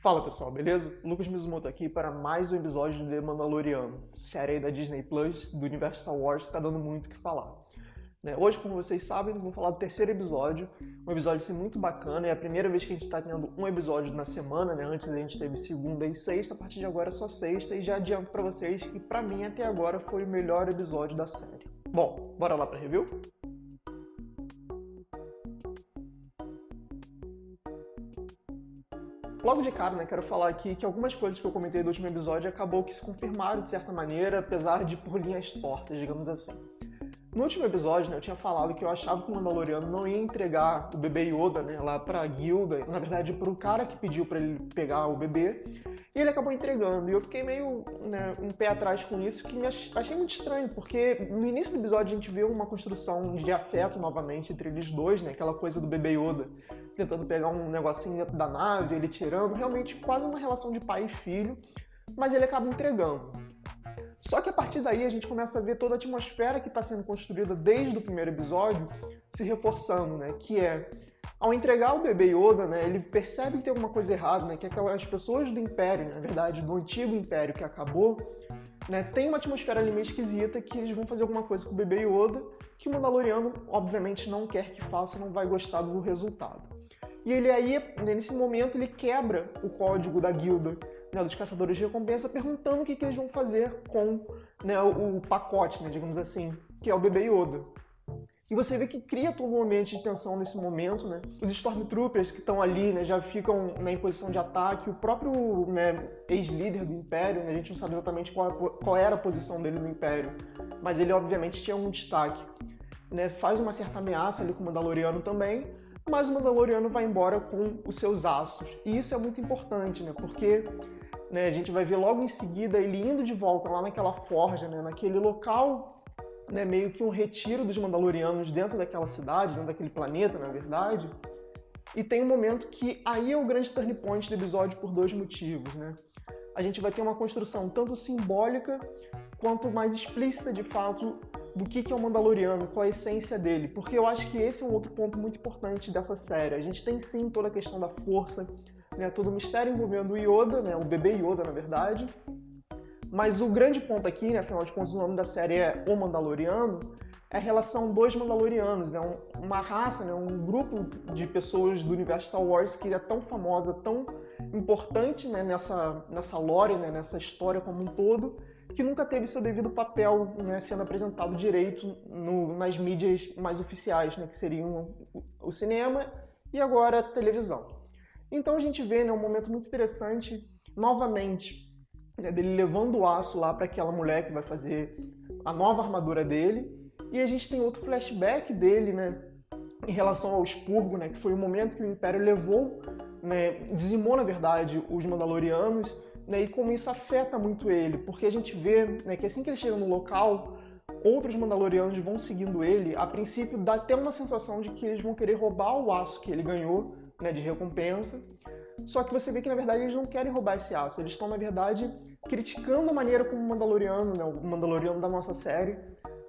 Fala pessoal, beleza? Lucas Mizumoto aqui para mais um episódio de The Mandaloriano, série aí da Disney Plus, do universo Star Wars, que tá dando muito o que falar. Hoje, como vocês sabem, vou falar do terceiro episódio, um episódio assim, muito bacana, é a primeira vez que a gente tá tendo um episódio na semana, Antes a gente teve segunda e sexta, a partir de agora é só sexta, e já adianto para vocês que pra mim até agora foi o melhor episódio da série. Bom, bora lá pra review? Logo de cara, quero falar aqui que algumas coisas que eu comentei do último episódio acabou que se confirmaram de certa maneira, apesar de por linhas tortas, digamos assim. No último episódio, eu tinha falado que eu achava que o Mandaloriano não ia entregar o bebê Yoda, lá pra guilda, na verdade pro cara que pediu pra ele pegar o bebê, e ele acabou entregando. E eu fiquei meio um pé atrás com isso, que achei muito estranho, porque no início do episódio a gente vê uma construção de afeto novamente entre eles dois, aquela coisa do bebê Yoda tentando pegar um negocinho dentro da nave, ele tirando, realmente quase uma relação de pai e filho, mas ele acaba entregando. Só que a partir daí a gente começa a ver toda a atmosfera que está sendo construída desde o primeiro episódio se reforçando, que é, ao entregar o bebê Yoda, ele percebe que tem alguma coisa errada, que aquelas pessoas do Império, na verdade, do antigo Império que acabou, tem uma atmosfera ali meio esquisita que eles vão fazer alguma coisa com o bebê Yoda que o Mandaloriano, obviamente, não quer que faça, não vai gostar do resultado. E ele aí, nesse momento, ele quebra o código da guilda, dos caçadores de recompensa, perguntando o que eles vão fazer com o pacote, digamos assim, que é o bebê Yoda. E você vê que cria todo um ambiente de tensão nesse momento, Os Stormtroopers que estão ali, já ficam em posição de ataque, o próprio ex-líder do Império, a gente não sabe exatamente qual era a posição dele no Império, mas ele obviamente tinha um destaque. Faz uma certa ameaça ali com o Mandaloriano também, mas o Mandaloriano vai embora com os seus aços. E isso é muito importante, porque a gente vai ver logo em seguida ele indo de volta lá naquela forja, naquele local, meio que um retiro dos Mandalorianos dentro daquela cidade, dentro daquele planeta, na verdade. E tem um momento que aí é o grande turning point do episódio por dois motivos, A gente vai ter uma construção tanto simbólica quanto mais explícita, de fato, do que é o Mandaloriano, qual a essência dele, porque eu acho que esse é um outro ponto muito importante dessa série. A gente tem sim toda a questão da força, todo o mistério envolvendo o Yoda, o bebê Yoda, na verdade, mas o grande ponto aqui, afinal de contas o nome da série é O Mandaloriano, é a relação dos Mandalorianos, uma raça, um grupo de pessoas do universo Star Wars que é tão famosa, tão importante nessa lore, nessa história como um todo, que nunca teve seu devido papel sendo apresentado direito nas mídias mais oficiais, que seriam o cinema e agora a televisão. Então a gente vê um momento muito interessante, novamente, dele levando o aço lá para aquela mulher que vai fazer a nova armadura dele, e a gente tem outro flashback dele em relação ao expurgo, que foi o momento que o Império levou, dizimou na verdade os Mandalorianos, e como isso afeta muito ele, porque a gente vê que assim que ele chega no local, outros Mandalorianos vão seguindo ele. A princípio dá até uma sensação de que eles vão querer roubar o aço que ele ganhou, de recompensa, só que você vê que na verdade eles não querem roubar esse aço, eles estão na verdade criticando a maneira como o Mandaloriano, o Mandaloriano da nossa série,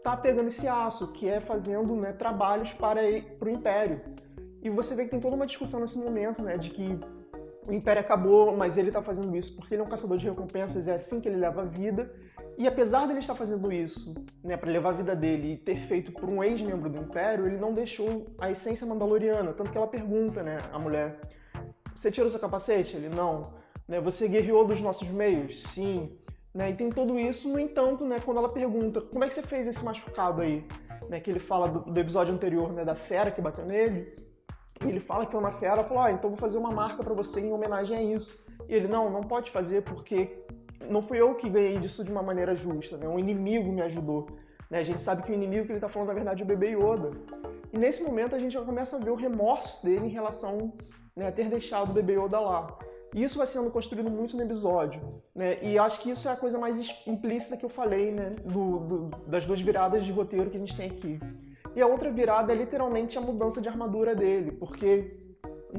tá pegando esse aço, que é fazendo trabalhos para o Império. E você vê que tem toda uma discussão nesse momento, de que o Império acabou, mas ele está fazendo isso porque ele é um caçador de recompensas, é assim que ele leva a vida. E apesar dele estar fazendo isso, para levar a vida dele e ter feito por um ex-membro do Império, ele não deixou a essência mandaloriana. Tanto que ela pergunta, a mulher, você tirou seu capacete? Ele, não. Você guerreou dos nossos meios? Sim. E tem tudo isso, no entanto, quando ela pergunta, como é que você fez esse machucado aí? Que ele fala do episódio anterior, da fera que bateu nele. E ele fala que foi uma fera, ela falou, então vou fazer uma marca pra você em homenagem a isso. E ele, não pode fazer porque não fui eu que ganhei disso de uma maneira justa, um inimigo me ajudou. A gente sabe que o inimigo que ele tá falando, na verdade, é o bebê Yoda. E nesse momento a gente já começa a ver o remorso dele em relação a ter deixado o bebê Yoda lá. E isso vai sendo construído muito no episódio, E acho que isso é a coisa mais implícita que eu falei, das duas viradas de roteiro que a gente tem aqui. E a outra virada é literalmente a mudança de armadura dele, porque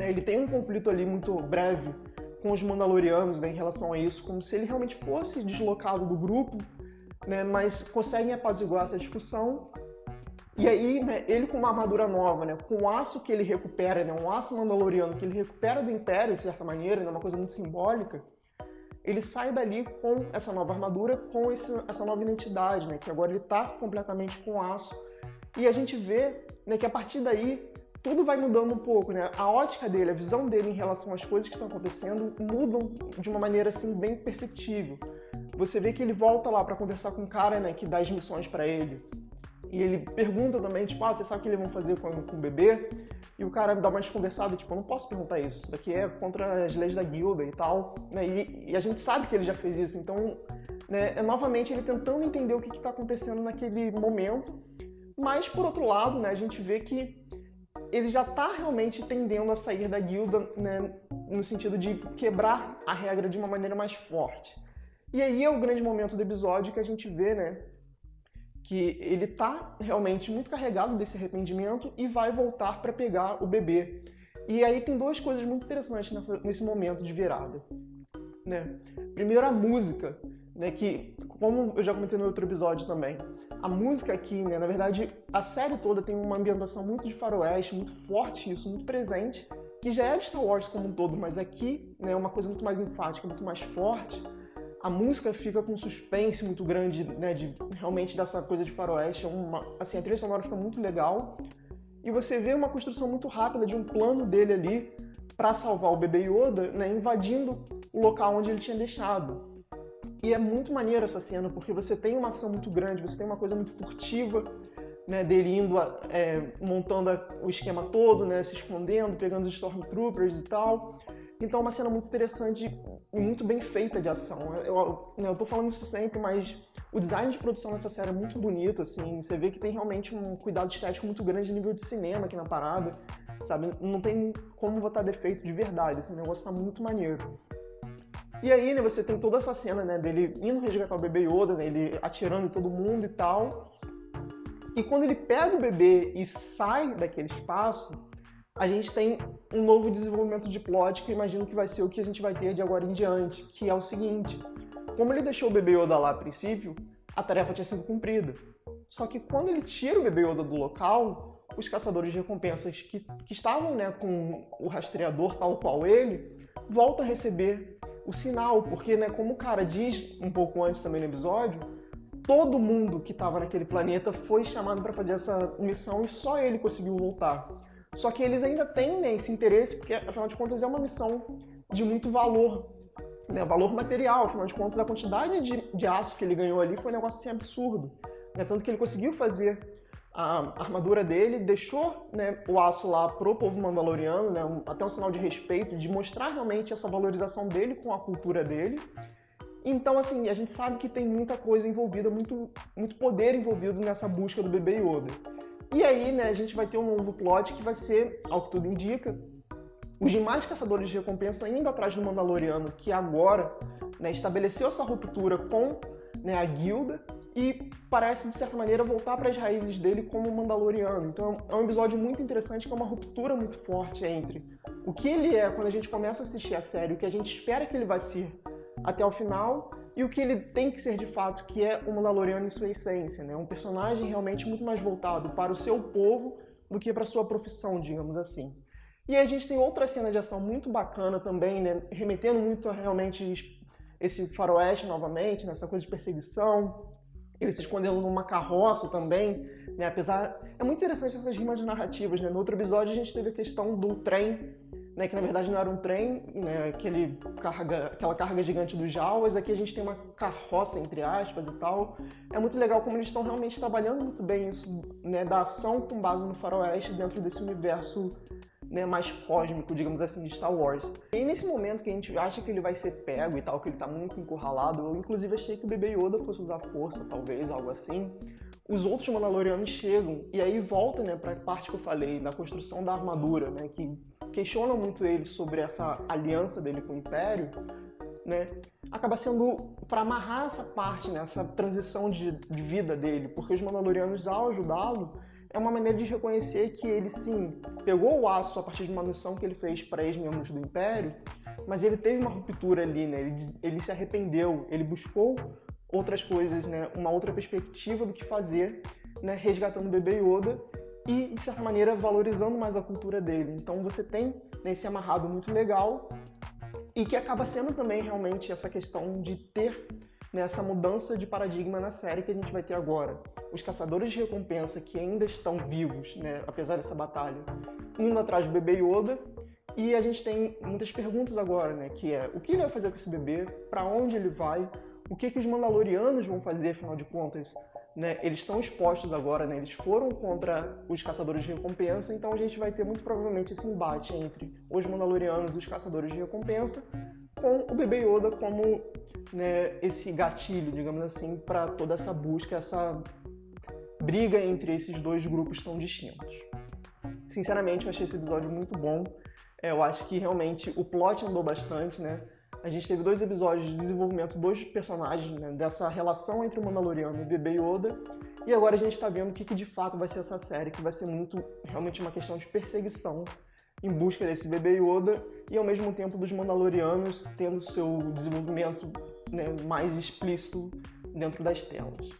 ele tem um conflito ali muito breve com os Mandalorianos em relação a isso, como se ele realmente fosse deslocado do grupo, mas conseguem apaziguar essa discussão E aí, né, ele com uma armadura nova, né, com o aço que ele recupera, né, um aço mandaloriano que ele recupera do Império, de certa maneira, né, uma coisa muito simbólica, ele sai dali com essa nova armadura, com essa nova identidade, né, que agora ele está completamente com aço. E a gente vê, né, que a partir daí tudo vai mudando um pouco, né? A ótica dele, a visão dele em relação às coisas que estão acontecendo mudam de uma maneira assim bem perceptível. Você vê que ele volta lá para conversar com o cara, né, que dá as missões para ele. E ele pergunta também, tipo, você sabe o que eles vão fazer com o bebê? E o cara dá uma desconversada, tipo, eu não posso perguntar isso. Isso daqui é contra as leis da guilda e tal, né? E a gente sabe que ele já fez isso, então, né, é novamente ele tentando entender o que está acontecendo naquele momento. Mas, por outro lado, né, a gente vê que ele já está realmente tendendo a sair da guilda, né, no sentido de quebrar a regra de uma maneira mais forte. E aí é o grande momento do episódio que a gente vê, né, que ele está realmente muito carregado desse arrependimento e vai voltar para pegar o bebê. E aí tem duas coisas muito interessantes nesse momento de virada, né? Primeiro, a música, né, que, como eu já comentei no outro episódio também, a música aqui, né, na verdade, a série toda tem uma ambientação muito de faroeste, muito forte isso, muito presente, que já é de Star Wars como um todo, mas aqui, né, é uma coisa muito mais enfática, muito mais forte. A música fica com um suspense muito grande, né, de realmente dessa coisa de faroeste, assim, a trilha sonora fica muito legal, e você vê uma construção muito rápida de um plano dele ali para salvar o bebê Yoda, né, invadindo o local onde ele tinha deixado. E é muito maneiro essa cena, porque você tem uma ação muito grande, você tem uma coisa muito furtiva, né, dele indo, montando o esquema todo, né, se escondendo, pegando os Stormtroopers e tal. Então é uma cena muito interessante e muito bem feita de ação. Eu tô falando isso sempre, mas o design de produção dessa série é muito bonito, assim, você vê que tem realmente um cuidado estético muito grande de nível de cinema aqui na parada, sabe? Não tem como botar defeito de verdade, esse negócio tá muito maneiro. E aí, né, você tem toda essa cena, né, dele indo resgatar o bebê Yoda, né, ele atirando em todo mundo e tal. E quando ele pega o bebê e sai daquele espaço, a gente tem um novo desenvolvimento de plot que eu imagino que vai ser o que a gente vai ter de agora em diante, que é o seguinte: como ele deixou o bebê Yoda lá a princípio, a tarefa tinha sido cumprida. Só que quando ele tira o bebê Yoda do local, os caçadores de recompensas que estavam, né, com o rastreador tal qual ele, voltam a receber o sinal, porque, né, como o cara diz um pouco antes também no episódio, todo mundo que estava naquele planeta foi chamado para fazer essa missão e só ele conseguiu voltar. Só que eles ainda têm, né, esse interesse, porque afinal de contas é uma missão de muito valor, né, valor material, afinal de contas a quantidade de aço que ele ganhou ali foi um negócio assim absurdo, né, tanto que ele conseguiu fazer a armadura dele, deixou, né, o aço lá pro povo mandaloriano, né, até um sinal de respeito, de mostrar realmente essa valorização dele com a cultura dele. Então, assim, a gente sabe que tem muita coisa envolvida, muito poder envolvido nessa busca do bebê Yoda. E aí, né, a gente vai ter um novo plot que vai ser, ao que tudo indica, os demais caçadores de recompensa indo atrás do Mandaloriano, que agora, né, estabeleceu essa ruptura com, né, a guilda, e parece, de certa maneira, voltar para as raízes dele como Mandaloriano. Então é um episódio muito interessante, que é uma ruptura muito forte entre o que ele é quando a gente começa a assistir a série, o que a gente espera que ele vai ser até o final, e o que ele tem que ser de fato, que é o Mandaloriano em sua essência, né? Um personagem realmente muito mais voltado para o seu povo do que para a sua profissão, digamos assim. E aí a gente tem outra cena de ação muito bacana também, né? Remetendo muito a realmente esse faroeste novamente, nessa coisa de perseguição, ele se escondendo numa carroça também, né? Apesar... É muito interessante essas rimas narrativas, né? No outro episódio a gente teve a questão do trem, né? Que na verdade não era um trem, né? Aquela carga gigante dos Jawas. Aqui a gente tem uma carroça, entre aspas, e tal. É muito legal como eles estão realmente trabalhando muito bem isso, né? Da ação com base no faroeste dentro desse universo, né, mais cósmico, digamos assim, de Star Wars. E nesse momento que a gente acha que ele vai ser pego e tal, que ele tá muito encurralado, eu inclusive achei que o bebê Yoda fosse usar força, talvez, algo assim. Os outros Mandalorianos chegam, e aí volta, né, pra parte que eu falei, da construção da armadura, né, que questionam muito ele sobre essa aliança dele com o Império, né, acaba sendo para amarrar essa parte, né, essa transição de vida dele, porque os Mandalorianos, ao ajudá-lo, é uma maneira de reconhecer que ele, sim, pegou o aço a partir de uma missão que ele fez para ex-membros do Império, mas ele teve uma ruptura ali, né? Ele se arrependeu, ele buscou outras coisas, né? Uma outra perspectiva do que fazer né, resgatando o bebê Yoda e, de certa maneira, valorizando mais a cultura dele. Então você tem, né, esse amarrado muito legal e que acaba sendo também realmente essa questão de ter, né, essa mudança de paradigma na série que a gente vai ter agora. Os caçadores de recompensa que ainda estão vivos, né, apesar dessa batalha, indo atrás do bebê Yoda. E a gente tem muitas perguntas agora, né, que é o que ele vai fazer com esse bebê, para onde ele vai, o que os Mandalorianos vão fazer, afinal de contas. Né, eles estão expostos agora, né, eles foram contra os caçadores de recompensa, então a gente vai ter muito provavelmente esse embate entre os Mandalorianos e os caçadores de recompensa, com o bebê Yoda como, né, esse gatilho, digamos assim, para toda essa busca, essa briga entre esses dois grupos tão distintos. Sinceramente, eu achei esse episódio muito bom. Eu acho que realmente o plot andou bastante, né? A gente teve 2 episódios de desenvolvimento dos personagens, né? Dessa relação entre o Mandaloriano e o bebê Yoda. E agora a gente tá vendo o que de fato vai ser essa série, que vai ser muito, realmente uma questão de perseguição em busca desse bebê Yoda e ao mesmo tempo dos Mandalorianos tendo seu desenvolvimento, né, mais explícito dentro das telas.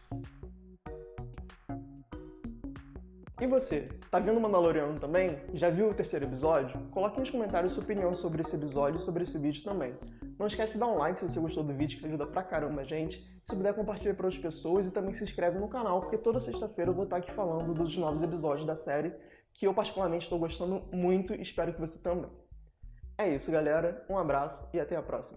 E você, tá vendo Mandaloriano também? Já viu o 3º episódio? Coloque nos comentários sua opinião sobre esse episódio e sobre esse vídeo também. Não esquece de dar um like se você gostou do vídeo, que ajuda pra caramba a gente. Se puder, compartilha para outras pessoas e também se inscreve no canal, porque toda sexta-feira eu vou estar aqui falando dos novos episódios da série, que eu particularmente estou gostando muito e espero que você também. É isso, galera. Um abraço e até a próxima.